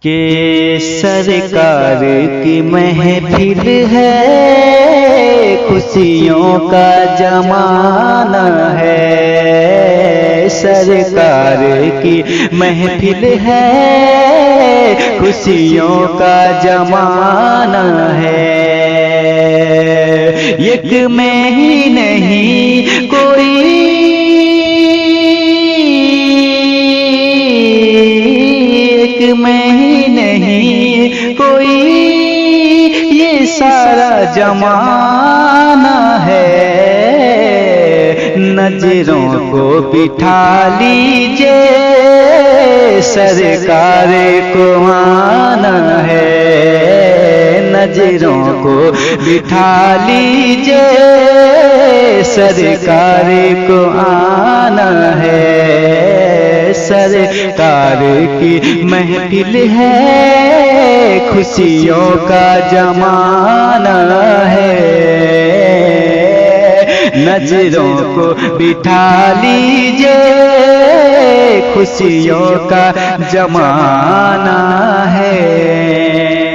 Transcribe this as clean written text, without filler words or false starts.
के सरकार की महफिल है, खुशियों का जमाना है। सरकार की महफिल है, खुशियों का जमाना है। एक में ही नहीं कोई, एक में ही नहीं कोई, ये सारा जमाना है। नजरों को बिठा लीजिए, सरकार को आना है। नजरों को बिठा लीजिए, सरकार को आना है। सरकार की महफिल है, खुशियों का जमाना है। नजरों को बिठा लीजिए, खुशियों का जमाना है।